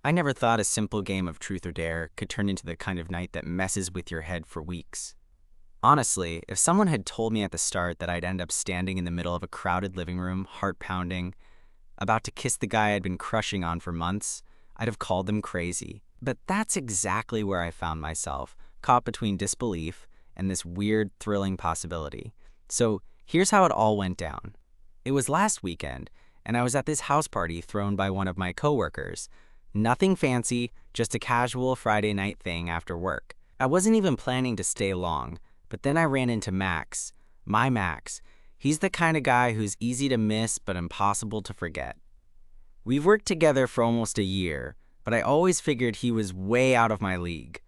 I never thought a simple game of truth or dare could turn into the kind of night that messes with your head for weeks. Honestly, if someone had told me at the start that I'd end up standing in the middle of a crowded living room, heart pounding, about to kiss the guy I'd been crushing on for months, I'd have called them crazy. But that's exactly where I found myself, caught between disbelief and this weird, thrilling possibility. So here's how it all went down. It was last weekend, and I was at this house party thrown by one of my coworkers. Nothing fancy, just a casual Friday night thing after work. I wasn't even planning to stay long, but then I ran into Max. My Max. He's the kind of guy who's easy to miss but impossible to forget. We've worked together for almost a year, but I always figured he was way out of my league.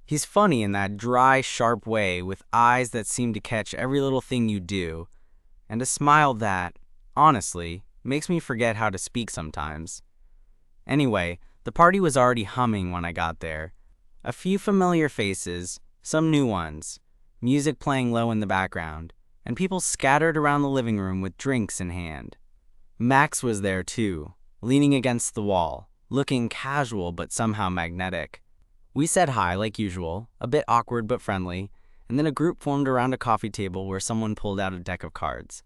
He's funny in that dry, sharp way with eyes that seem to catch every little thing you do, and a smile that, honestly, makes me forget how to speak sometimes. Anyway, the party was already humming when I got there. A few familiar faces, some new ones, music playing low in the background, and people scattered around the living room with drinks in hand. Max was there too, leaning against the wall, looking casual but somehow magnetic. We said hi like usual, a bit awkward but friendly, and then a group formed around a coffee table where someone pulled out a deck of cards.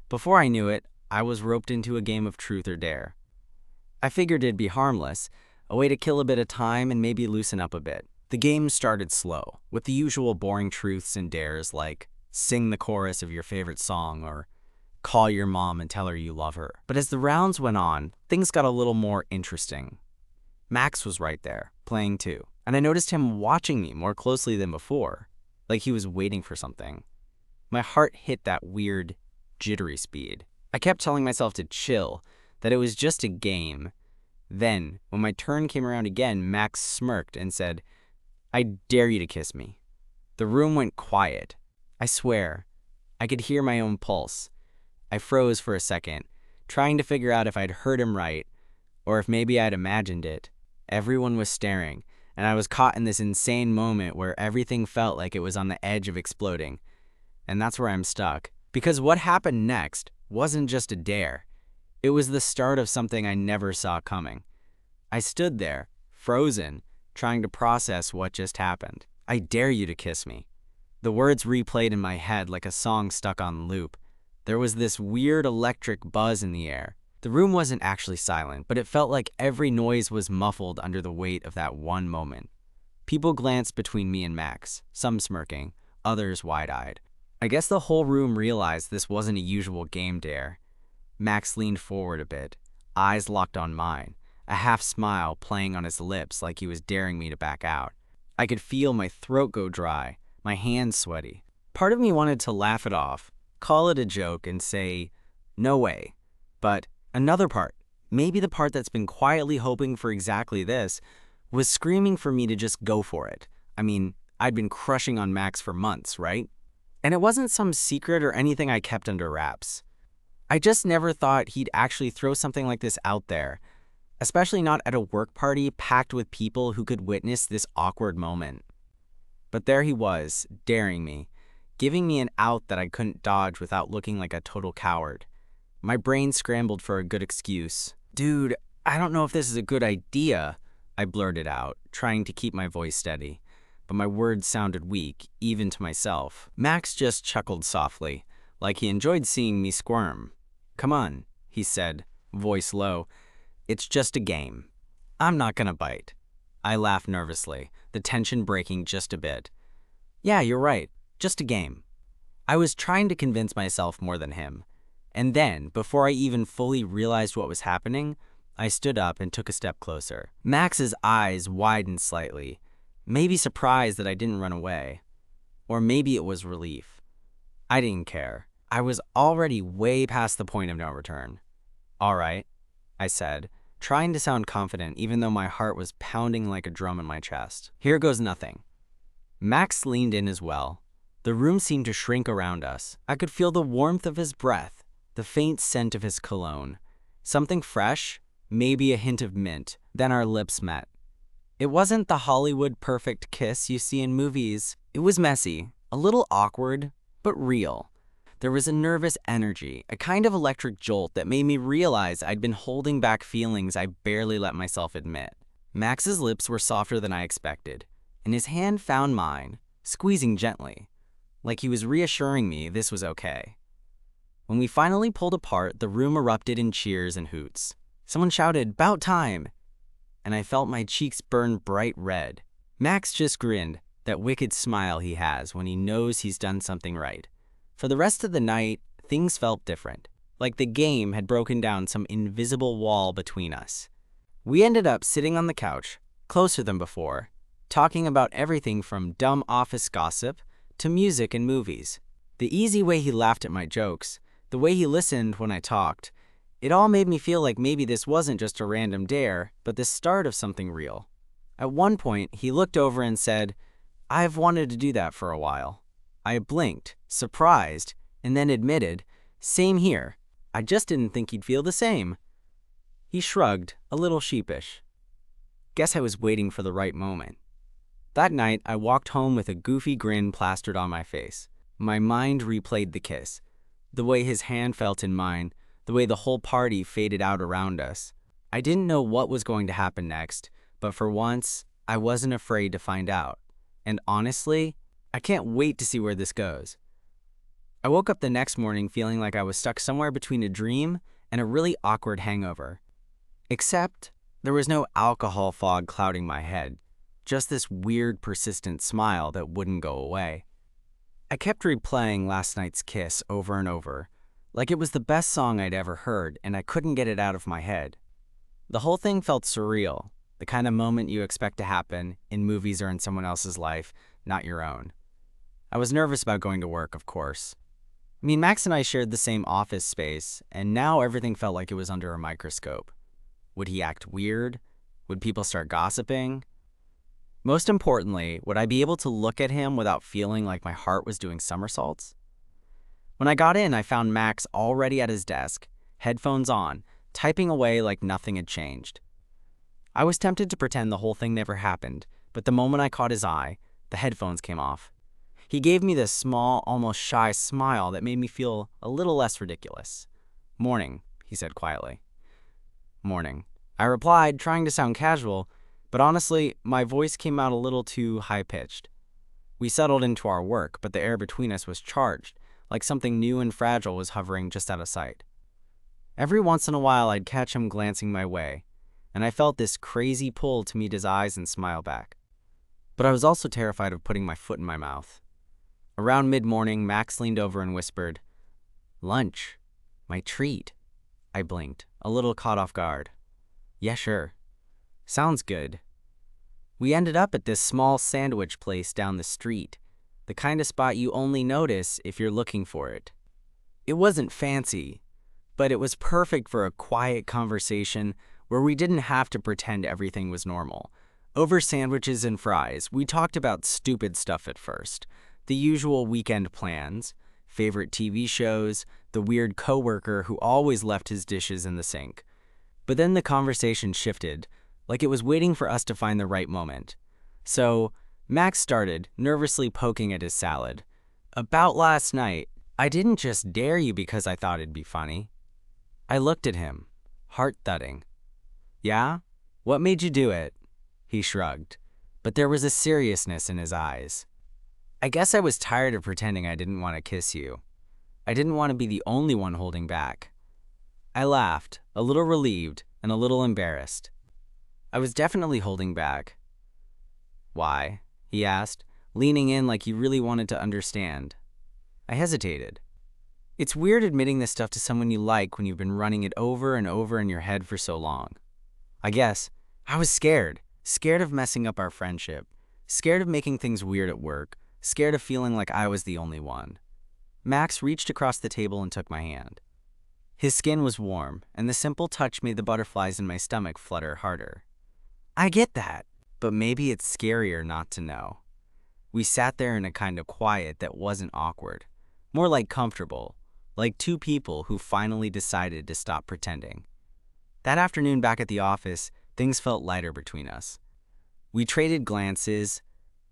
Before I knew it, I was roped into a game of truth or dare. I figured it'd be harmless, a way to kill a bit of time and maybe loosen up a bit. The game started slow, with the usual boring truths and dares like sing the chorus of your favorite song or call your mom and tell her you love her. But as the rounds went on, things got a little more interesting. Max was right there, playing too, and I noticed him watching me more closely than before, like he was waiting for something. My heart hit that weird, jittery speed. I kept telling myself to chill, that it was just a game. Then, when my turn came around again, Max smirked and said, "I dare you to kiss me." The room went quiet. I swear, I could hear my own pulse. I froze for a second, trying to figure out if I'd heard him right, or if maybe I'd imagined it. Everyone was staring, and I was caught in this insane moment where everything felt like it was on the edge of exploding. And that's where I'm stuck. Because what happened next wasn't just a dare. It was the start of something I never saw coming. I stood there, frozen, trying to process what just happened. "I dare you to kiss me." The words replayed in my head like a song stuck on loop. There was this weird electric buzz in the air. The room wasn't actually silent, but it felt like every noise was muffled under the weight of that one moment. People glanced between me and Max, some smirking, others wide-eyed. I guess the whole room realized this wasn't a usual game dare. Max leaned forward a bit, eyes locked on mine, a half smile playing on his lips like he was daring me to back out. I could feel my throat go dry, my hands sweaty. Part of me wanted to laugh it off, call it a joke and say, "No way." But another part, maybe the part that's been quietly hoping for exactly this, was screaming for me to just go for it. I mean, I'd been crushing on Max for months, right? And it wasn't some secret or anything I kept under wraps. I just never thought he'd actually throw something like this out there, especially not at a work party packed with people who could witness this awkward moment. But there he was, daring me, giving me an out that I couldn't dodge without looking like a total coward. My brain scrambled for a good excuse. "Dude, I don't know if this is a good idea," I blurted out, trying to keep my voice steady. But my words sounded weak, even to myself. Max just chuckled softly, like he enjoyed seeing me squirm. "Come on," he said, voice low. "It's just a game. I'm not gonna bite." I laughed nervously, the tension breaking just a bit. "Yeah, you're right. Just a game." I was trying to convince myself more than him. And then, before I even fully realized what was happening, I stood up and took a step closer. Max's eyes widened slightly, maybe surprised that I didn't run away. Or maybe it was relief. I didn't care. I was already way past the point of no return. "All right," I said, trying to sound confident even though my heart was pounding like a drum in my chest. "Here goes nothing." Max leaned in as well. The room seemed to shrink around us. I could feel the warmth of his breath, the faint scent of his cologne. Something fresh, maybe a hint of mint. Then our lips met. It wasn't the Hollywood perfect kiss you see in movies. It was messy, a little awkward, but real. There was a nervous energy, a kind of electric jolt that made me realize I'd been holding back feelings I barely let myself admit. Max's lips were softer than I expected, and his hand found mine, squeezing gently, like he was reassuring me this was okay. When we finally pulled apart, the room erupted in cheers and hoots. Someone shouted, "'Bout time!" and I felt my cheeks burn bright red. Max just grinned, that wicked smile he has when he knows he's done something right. For the rest of the night, things felt different, like the game had broken down some invisible wall between us. We ended up sitting on the couch, closer than before, talking about everything from dumb office gossip to music and movies. The easy way he laughed at my jokes, the way he listened when I talked, it all made me feel like maybe this wasn't just a random dare, but the start of something real. At one point, he looked over and said, "I've wanted to do that for a while." I blinked, surprised, and then admitted, "Same here. I just didn't think he'd feel the same." He shrugged, a little sheepish. Guess I was waiting for the right moment. That night, I walked home with a goofy grin plastered on my face. My mind replayed the kiss, the way his hand felt in mine, the way the whole party faded out around us. I didn't know what was going to happen next, but for once, I wasn't afraid to find out. And honestly, I can't wait to see where this goes. I woke up the next morning feeling like I was stuck somewhere between a dream and a really awkward hangover. Except, there was no alcohol fog clouding my head, just this weird, persistent smile that wouldn't go away. I kept replaying last night's kiss over and over, like it was the best song I'd ever heard, and I couldn't get it out of my head. The whole thing felt surreal, the kind of moment you expect to happen in movies or in someone else's life, not your own. I was nervous about going to work, of course. I mean, Max and I shared the same office space, and now everything felt like it was under a microscope. Would he act weird? Would people start gossiping? Most importantly, would I be able to look at him without feeling like my heart was doing somersaults? When I got in, I found Max already at his desk, headphones on, typing away like nothing had changed. I was tempted to pretend the whole thing never happened, but the moment I caught his eye, the headphones came off. He gave me this small, almost shy smile that made me feel a little less ridiculous. "Morning," he said quietly. "Morning." I replied, trying to sound casual, but honestly, my voice came out a little too high-pitched. We settled into our work, but the air between us was charged, like something new and fragile was hovering just out of sight. Every once in a while, I'd catch him glancing my way, and I felt this crazy pull to meet his eyes and smile back. But I was also terrified of putting my foot in my mouth. Around mid-morning, Max leaned over and whispered, "Lunch. My treat." I blinked, a little caught off guard. "Yeah, sure. Sounds good." We ended up at this small sandwich place down the street, the kind of spot you only notice if you're looking for it. It wasn't fancy, but it was perfect for a quiet conversation where we didn't have to pretend everything was normal. Over sandwiches and fries, we talked about stupid stuff at first. The usual weekend plans, favorite TV shows, the weird coworker who always left his dishes in the sink. But then the conversation shifted, like it was waiting for us to find the right moment. So, Max started, nervously poking at his salad. "About last night, I didn't just dare you because I thought it'd be funny." I looked at him, heart thudding. "Yeah? What made you do it?" He shrugged, but there was a seriousness in his eyes. "I guess I was tired of pretending I didn't want to kiss you. I didn't want to be the only one holding back." I laughed, a little relieved and a little embarrassed. I was definitely holding back. "Why?" he asked, leaning in like he really wanted to understand. I hesitated. It's weird admitting this stuff to someone you like when you've been running it over and over in your head for so long. I guess I was scared of messing up our friendship, scared of making things weird at work, scared of feeling like I was the only one. Max reached across the table and took my hand. His skin was warm, and the simple touch made the butterflies in my stomach flutter harder. I get that, but maybe it's scarier not to know. We sat there in a kind of quiet that wasn't awkward, more like comfortable, like two people who finally decided to stop pretending. That afternoon back at the office, things felt lighter between us. We traded glances,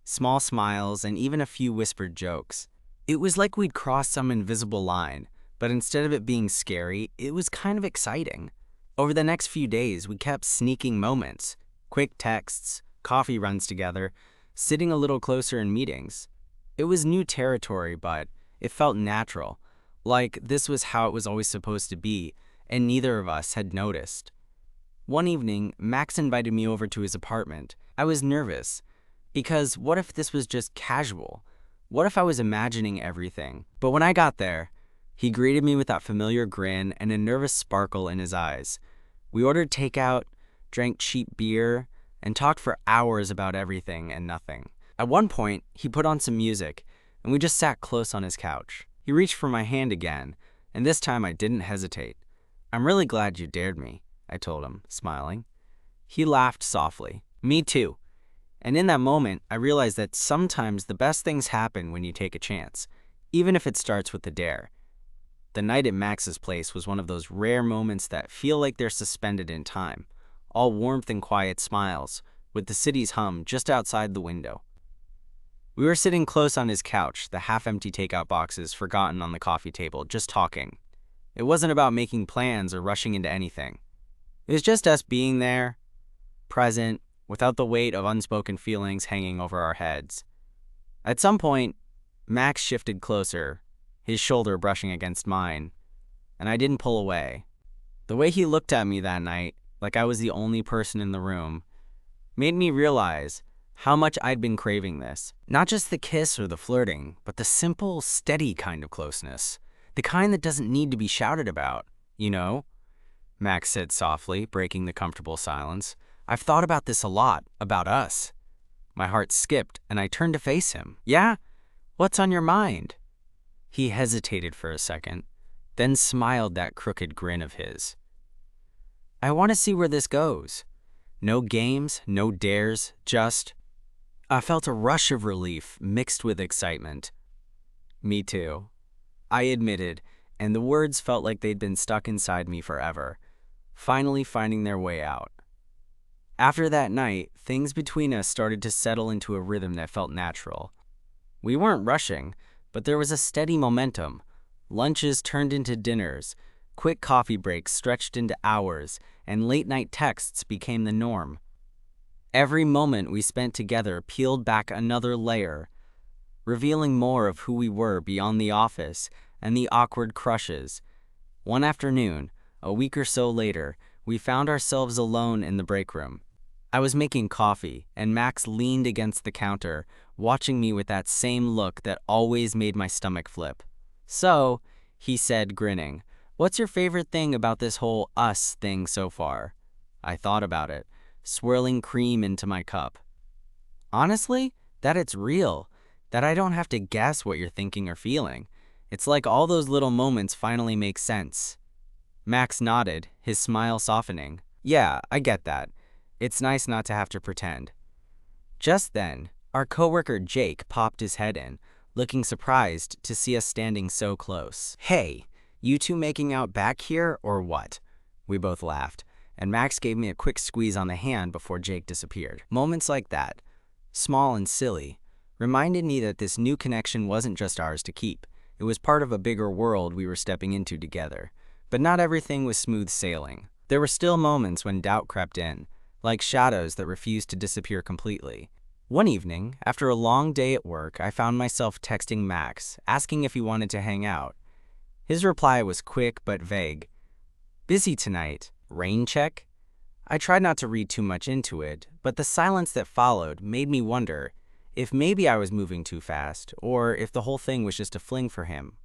small smiles, and even a few whispered jokes. It was like we'd crossed some invisible line, but instead of it being scary, it was kind of exciting. Over the next few days, we kept sneaking moments, quick texts, coffee runs together, sitting a little closer in meetings. It was new territory, but it felt natural, like this was how it was always supposed to be, and neither of us had noticed. One evening, Max invited me over to his apartment. I was nervous, because what if this was just casual? What if I was imagining everything? But when I got there, he greeted me with that familiar grin and a nervous sparkle in his eyes. We ordered takeout, drank cheap beer, and talked for hours about everything and nothing. At one point, he put on some music, and we just sat close on his couch. He reached for my hand again, and this time I didn't hesitate. "I'm really glad you dared me," I told him, smiling. He laughed softly. "Me too." And in that moment, I realized that sometimes the best things happen when you take a chance, even if it starts with a dare. The night at Max's place was one of those rare moments that feel like they're suspended in time, all warmth and quiet smiles, with the city's hum just outside the window. We were sitting close on his couch, the half-empty takeout boxes forgotten on the coffee table, just talking. It wasn't about making plans or rushing into anything. It was just us being there, present, without the weight of unspoken feelings hanging over our heads. At some point, Max shifted closer, his shoulder brushing against mine, and I didn't pull away. The way he looked at me that night, like I was the only person in the room, made me realize how much I'd been craving this. Not just the kiss or the flirting, but the simple, steady kind of closeness. The kind that doesn't need to be shouted about, you know? Max said softly, breaking the comfortable silence. "I've thought about this a lot, about us." My heart skipped, and I turned to face him. "Yeah? What's on your mind?" He hesitated for a second, then smiled that crooked grin of his. "I want to see where this goes. No games, no dares, just..." I felt a rush of relief mixed with excitement. "Me too," I admitted, and the words felt like they'd been stuck inside me forever, finally finding their way out. After that night, things between us started to settle into a rhythm that felt natural. We weren't rushing, but there was a steady momentum. Lunches turned into dinners, quick coffee breaks stretched into hours, and late-night texts became the norm. Every moment we spent together peeled back another layer, revealing more of who we were beyond the office and the awkward crushes. One afternoon, a week or so later, we found ourselves alone in the break room. I was making coffee, and Max leaned against the counter, watching me with that same look that always made my stomach flip. "So," he said, grinning, "what's your favorite thing about this whole us thing so far?" I thought about it, swirling cream into my cup. "Honestly, that it's real, that I don't have to guess what you're thinking or feeling. It's like all those little moments finally make sense." Max nodded, his smile softening. "Yeah, I get that. It's nice not to have to pretend." Just then, our coworker Jake popped his head in, looking surprised to see us standing so close. "Hey, you two making out back here, or what?" We both laughed, and Max gave me a quick squeeze on the hand before Jake disappeared. Moments like that, small and silly, reminded me that this new connection wasn't just ours to keep. It was part of a bigger world we were stepping into together. But not everything was smooth sailing. There were still moments when doubt crept in, like shadows that refused to disappear completely. One evening, after a long day at work, I found myself texting Max, asking if he wanted to hang out. His reply was quick but vague. "Busy tonight. Rain check?" I tried not to read too much into it, but the silence that followed made me wonder if maybe I was moving too fast, or if the whole thing was just a fling for him.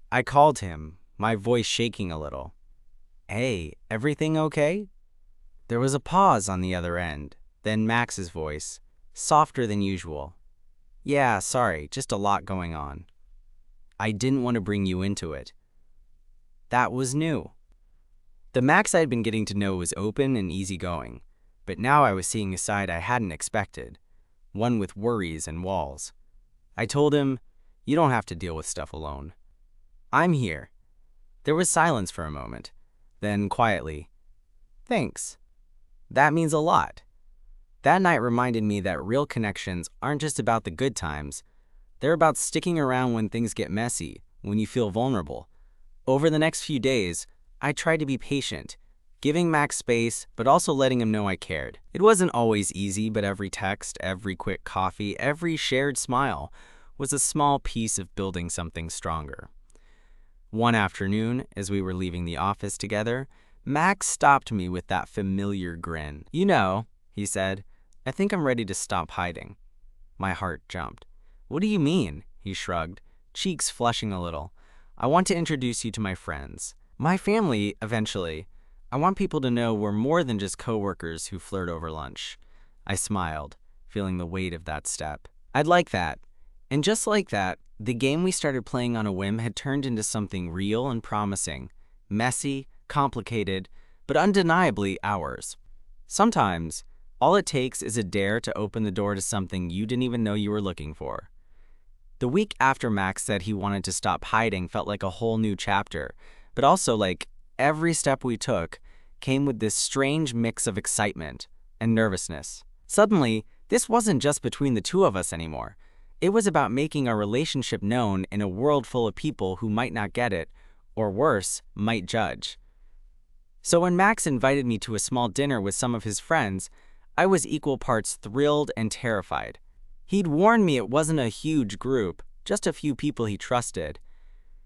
I called him, my voice shaking a little. "Hey, everything okay?" There was a pause on the other end, then Max's voice, softer than usual. "Yeah, sorry, just a lot going on." I didn't want to bring you into it. That was new. The Max I had been getting to know was open and easygoing, but now I was seeing a side I hadn't expected, one with worries and walls. I told him, "You don't have to deal with stuff alone. I'm here." There was silence for a moment, then quietly, "Thanks. That means a lot." That night reminded me that real connections aren't just about the good times, They're about sticking around when things get messy, when you feel vulnerable. Over the next few days, I tried to be patient, giving Max space, but also letting him know I cared. It wasn't always easy, but every text, every quick coffee, every shared smile was a small piece of building something stronger. One afternoon, as we were leaving the office together, Max stopped me with that familiar grin. "You know," he said, "I think I'm ready to stop hiding." My heart jumped. "What do you mean?" he shrugged, cheeks flushing a little. "I want to introduce you to my friends. My family, eventually. I want people to know we're more than just coworkers who flirt over lunch." I smiled, feeling the weight of that step. "I'd like that." And just like that, the game we started playing on a whim had turned into something real and promising. Messy, complicated, but undeniably ours. Sometimes, all it takes is a dare to open the door to something you didn't even know you were looking for. The week after Max said he wanted to stop hiding felt like a whole new chapter, but also like every step we took came with this strange mix of excitement and nervousness. Suddenly, this wasn't just between the two of us anymore. It was about making our relationship known in a world full of people who might not get it, or worse, might judge. So when Max invited me to a small dinner with some of his friends, I was equal parts thrilled and terrified. He'd warned me it wasn't a huge group, just a few people he trusted.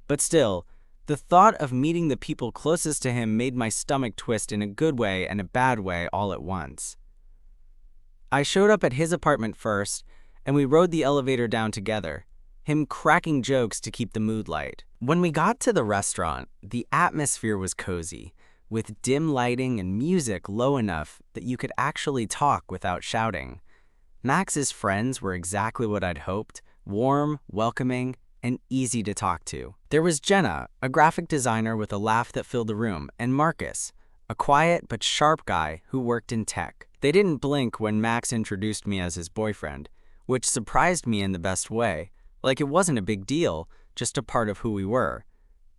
But still, the thought of meeting the people closest to him made my stomach twist in a good way and a bad way all at once. I showed up at his apartment first, and we rode the elevator down together, him cracking jokes to keep the mood light. When we got to the restaurant, the atmosphere was cozy, with dim lighting and music low enough that you could actually talk without shouting. Max's friends were exactly what I'd hoped, warm, welcoming, and easy to talk to. There was Jenna, a graphic designer with a laugh that filled the room, and Marcus, a quiet but sharp guy who worked in tech. They didn't blink when Max introduced me as his boyfriend, which surprised me in the best way, like it wasn't a big deal, just a part of who we were.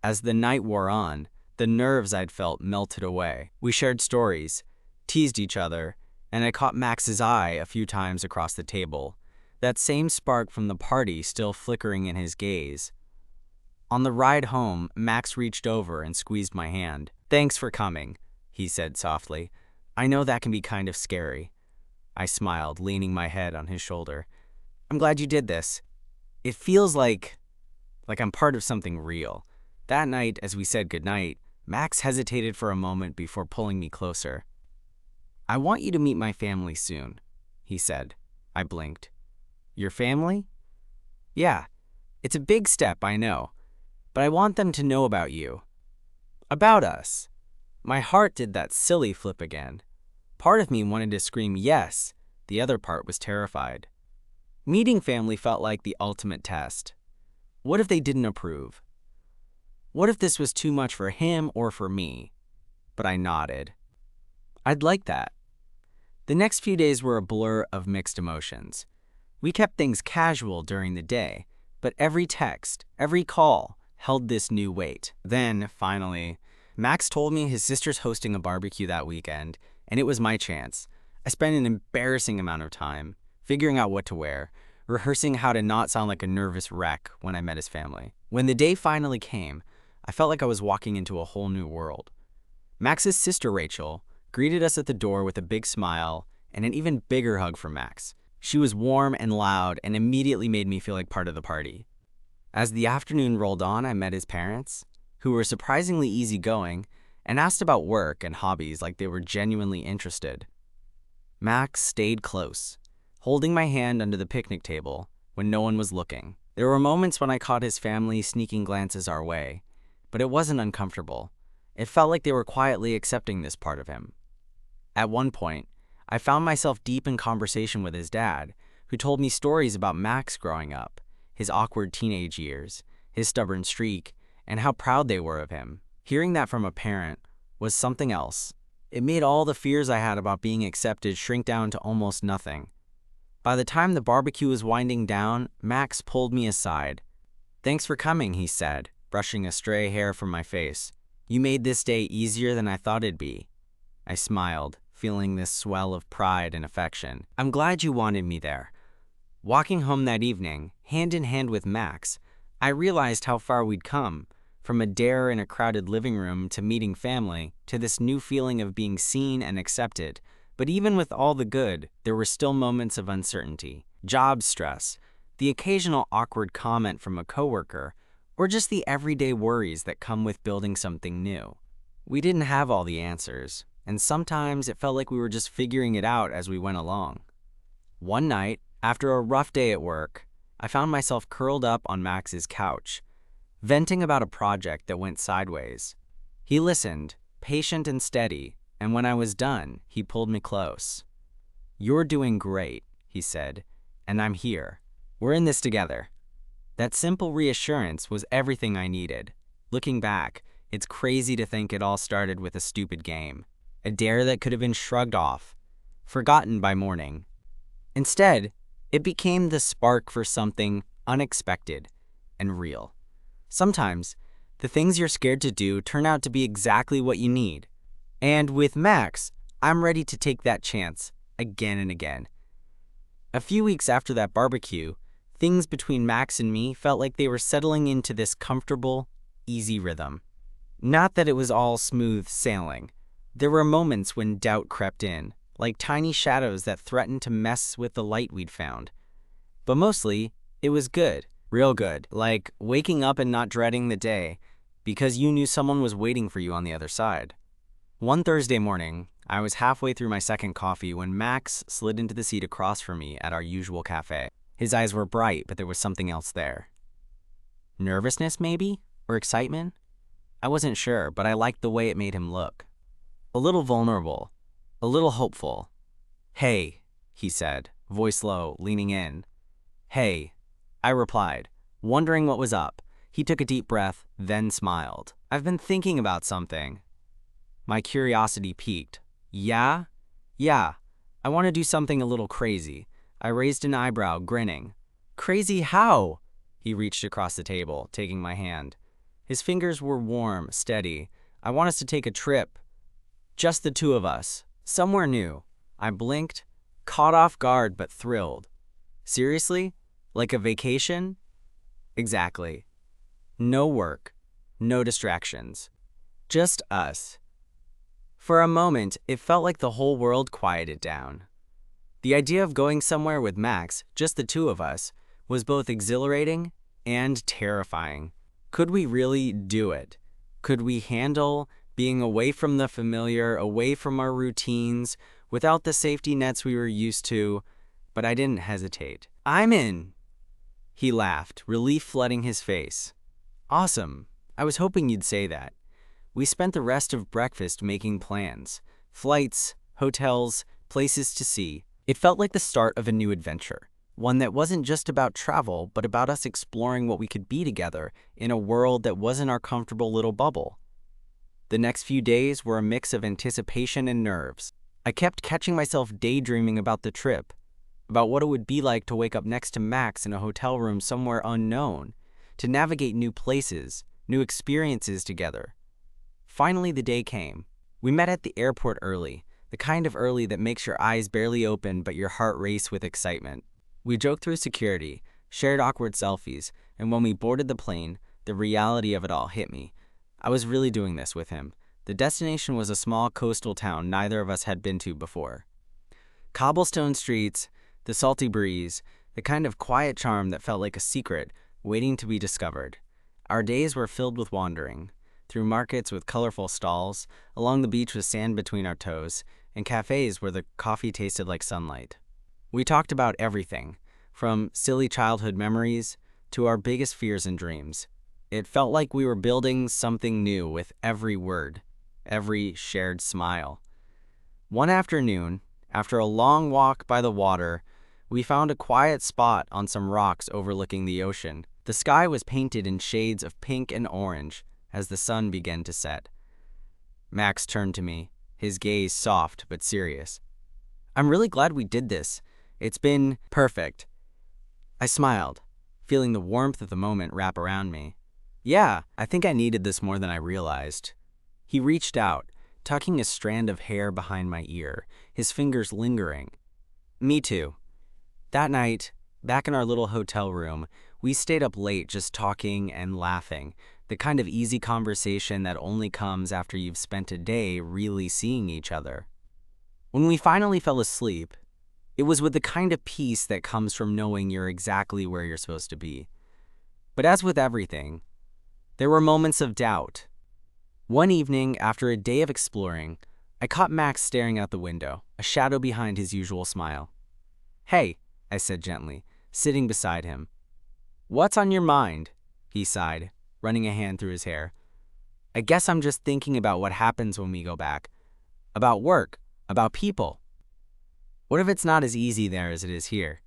As the night wore on, the nerves I'd felt melted away. We shared stories, teased each other, and I caught Max's eye a few times across the table, that same spark from the party still flickering in his gaze. On the ride home, Max reached over and squeezed my hand. "Thanks for coming," he said softly. "I know that can be kind of scary." I smiled, leaning my head on his shoulder. "I'm glad you did this. It feels like I'm part of something real." That night, as we said goodnight, Max hesitated for a moment before pulling me closer. "I want you to meet my family soon," he said. I blinked. "Your family?" "Yeah. It's a big step, I know. But I want them to know about you. About us." My heart did that silly flip again. Part of me wanted to scream yes. The other part was terrified. Meeting family felt like the ultimate test. What if they didn't approve? What if this was too much for him or for me? But I nodded. I'd like that. The next few days were a blur of mixed emotions. We kept things casual during the day, but every text, every call held this new weight. Then, finally, Max told me his sister's hosting a barbecue that weekend, and it was my chance. I spent an embarrassing amount of time figuring out what to wear, rehearsing how to not sound like a nervous wreck when I met his family. When the day finally came, I felt like I was walking into a whole new world. Max's sister, Rachel, greeted us at the door with a big smile and an even bigger hug from Max. She was warm and loud and immediately made me feel like part of the party. As the afternoon rolled on, I met his parents, who were surprisingly easygoing and asked about work and hobbies like they were genuinely interested. Max stayed close, holding my hand under the picnic table when no one was looking. There were moments when I caught his family sneaking glances our way, but it wasn't uncomfortable. It felt like they were quietly accepting this part of him. At one point, I found myself deep in conversation with his dad, who told me stories about Max growing up, his awkward teenage years, his stubborn streak, and how proud they were of him. Hearing that from a parent was something else. It made all the fears I had about being accepted shrink down to almost nothing. By the time the barbecue was winding down, Max pulled me aside. "Thanks for coming," he said, brushing a stray hair from my face. "You made this day easier than I thought it'd be." I smiled, feeling this swell of pride and affection. "I'm glad you wanted me there. Walking home that evening, hand in hand with Max, I realized how far we'd come, from a dare in a crowded living room to meeting family, to this new feeling of being seen and accepted. But even with all the good, there were still moments of uncertainty, job stress, the occasional awkward comment from a coworker, or just the everyday worries that come with building something new. We didn't have all the answers, and sometimes it felt like we were just figuring it out as we went along. One night, after a rough day at work, I found myself curled up on Max's couch, venting about a project that went sideways. He listened, patient and steady, and when I was done, he pulled me close. "You're doing great," he said, "and I'm here. We're in this together." That simple reassurance was everything I needed. Looking back, it's crazy to think it all started with a stupid game, a dare that could have been shrugged off, forgotten by morning. Instead, it became the spark for something unexpected and real. Sometimes, the things you're scared to do turn out to be exactly what you need. And with Max, I'm ready to take that chance again and again. A few weeks after that barbecue, things between Max and me felt like they were settling into this comfortable, easy rhythm. Not that it was all smooth sailing. There were moments when doubt crept in, like tiny shadows that threatened to mess with the light we'd found. But mostly, it was good, real good, like waking up and not dreading the day because you knew someone was waiting for you on the other side. One Thursday morning, I was halfway through my second coffee when Max slid into the seat across from me at our usual cafe. His eyes were bright, but there was something else there. Nervousness, maybe? Or excitement? I wasn't sure, but I liked the way it made him look. A little vulnerable, a little hopeful. "Hey," he said, voice low, leaning in. "Hey," I replied, wondering what was up. He took a deep breath, then smiled. "I've been thinking about something." My curiosity piqued. "Yeah? Yeah, I want to do something a little crazy." I raised an eyebrow, grinning. "Crazy how?" He reached across the table, taking my hand. His fingers were warm, steady. "I want us to take a trip. Just the two of us. Somewhere new." I blinked, caught off guard but thrilled. "Seriously? Like a vacation?" "Exactly. No work, no distractions. Just us." For a moment, it felt like the whole world quieted down. The idea of going somewhere with Max, just the two of us, was both exhilarating and terrifying. Could we really do it? Could we handle being away from the familiar, away from our routines, without the safety nets we were used to? But I didn't hesitate. "I'm in." He laughed, relief flooding his face. "Awesome. I was hoping you'd say that." We spent the rest of breakfast making plans. Flights, hotels, places to see. It felt like the start of a new adventure. One that wasn't just about travel, but about us exploring what we could be together in a world that wasn't our comfortable little bubble. The next few days were a mix of anticipation and nerves. I kept catching myself daydreaming about the trip, about what it would be like to wake up next to Max in a hotel room somewhere unknown, to navigate new places, new experiences together. Finally, the day came. We met at the airport early, the kind of early that makes your eyes barely open but your heart race with excitement. We joked through security, shared awkward selfies, and when we boarded the plane, the reality of it all hit me. I was really doing this with him. The destination was a small coastal town neither of us had been to before. Cobblestone streets, the salty breeze, the kind of quiet charm that felt like a secret waiting to be discovered. Our days were filled with wandering, through markets with colorful stalls, along the beach with sand between our toes, and cafes where the coffee tasted like sunlight. We talked about everything, from silly childhood memories to our biggest fears and dreams. It felt like we were building something new with every word, every shared smile. One afternoon, after a long walk by the water, we found a quiet spot on some rocks overlooking the ocean. The sky was painted in shades of pink and orange as the sun began to set. Max turned to me, his gaze soft but serious. "I'm really glad we did this. It's been perfect." I smiled, feeling the warmth of the moment wrap around me. "Yeah, I think I needed this more than I realized." He reached out, tucking a strand of hair behind my ear, his fingers lingering. "Me too." That night, Back in our little hotel room, we stayed up late just talking and laughing, the kind of easy conversation that only comes after you've spent a day really seeing each other. When we finally fell asleep, it was with the kind of peace that comes from knowing you're exactly where you're supposed to be. But as with everything, there were moments of doubt. One evening, after a day of exploring, I caught Max staring out the window, a shadow behind his usual smile. "Hey," I said gently, sitting beside him. "What's on your mind?" he sighed, running a hand through his hair. "I guess I'm just thinking about what happens when we go back. About work, about people. What if it's not as easy there as it is here?"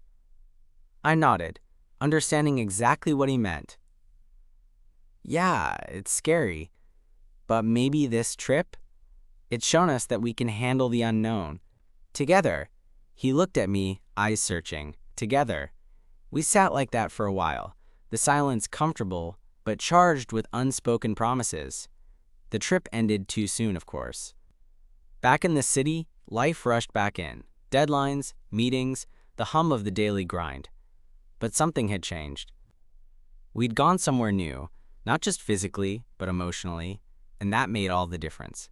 I nodded, understanding exactly what he meant. "Yeah, it's scary. But maybe this trip? It's shown us that we can handle the unknown. Together." He looked at me, eyes searching. Together. We sat like that for a while, the silence comfortable, but charged with unspoken promises. The trip ended too soon, of course. Back in the city, life rushed back in. Deadlines, meetings, the hum of the daily grind. But something had changed. We'd gone somewhere new, not just physically, but emotionally, and that made all the difference.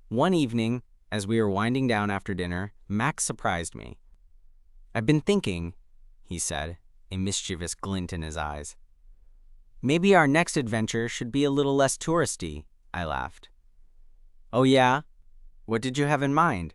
One evening, as we were winding down after dinner, Max surprised me. "I've been thinking," he said, a mischievous glint in his eyes. "Maybe our next adventure should be a little less touristy," I laughed. "Oh yeah? What did you have in mind?"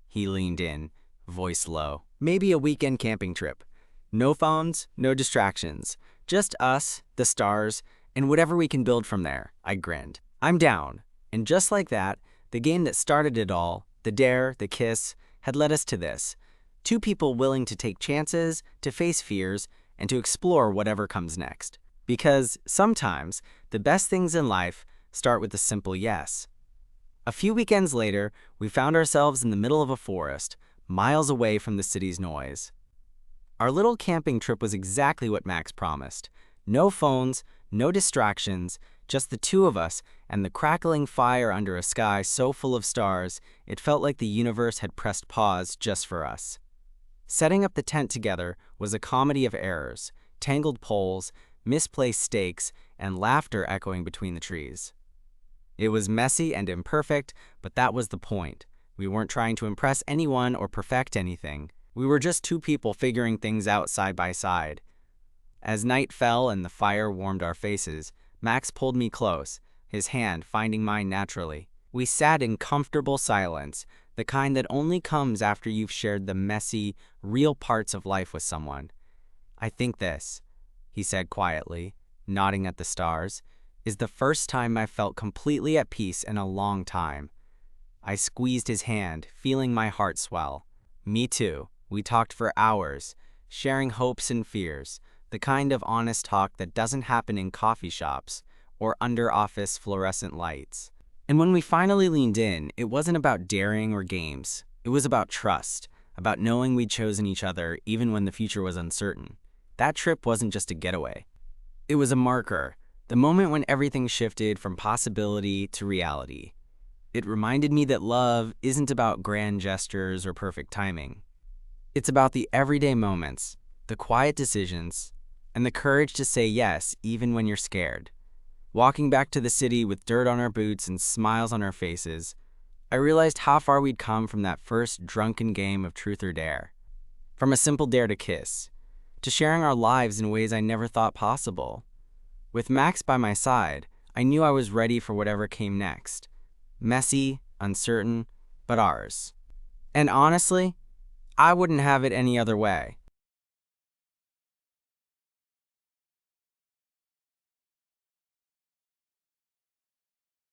He leaned in, voice low. "Maybe a weekend camping trip. No phones, no distractions. Just us, the stars, and whatever we can build from there," I grinned. "I'm down." And just like that, the game that started it all, the dare, the kiss, had led us to this. Two people willing to take chances, to face fears, and to explore whatever comes next. Because sometimes the best things in life start with a simple yes. A few weekends later, we found ourselves in the middle of a forest, miles away from the city's noise. Our little camping trip was exactly what Max promised. No phones, no distractions, just the two of us and the crackling fire under a sky so full of stars, it felt like the universe had pressed pause just for us. Setting up the tent together was a comedy of errors, tangled poles, misplaced stakes, and laughter echoing between the trees. It was messy and imperfect, but that was the point. We weren't trying to impress anyone or perfect anything. We were just two people figuring things out side by side. As night fell and the fire warmed our faces, Max pulled me close, his hand finding mine naturally. We sat in comfortable silence, the kind that only comes after you've shared the messy, real parts of life with someone. "I think this," he said quietly, nodding at the stars, "is the first time I felt completely at peace in a long time." I squeezed his hand, feeling my heart swell. Me too. We talked for hours, sharing hopes and fears, the kind of honest talk that doesn't happen in coffee shops or under office fluorescent lights. And when we finally leaned in, it wasn't about daring or games. It was about trust, about knowing we'd chosen each other even when the future was uncertain. That trip wasn't just a getaway. It was a marker, the moment when everything shifted from possibility to reality. It reminded me that love isn't about grand gestures or perfect timing. It's about the everyday moments, the quiet decisions, and the courage to say yes even when you're scared. Walking back to the city with dirt on our boots and smiles on our faces, I realized how far we'd come from that first drunken game of truth or dare. From a simple dare to kiss, to sharing our lives in ways I never thought possible. With Max by my side, I knew I was ready for whatever came next. Messy, uncertain, but ours. And honestly, I wouldn't have it any other way.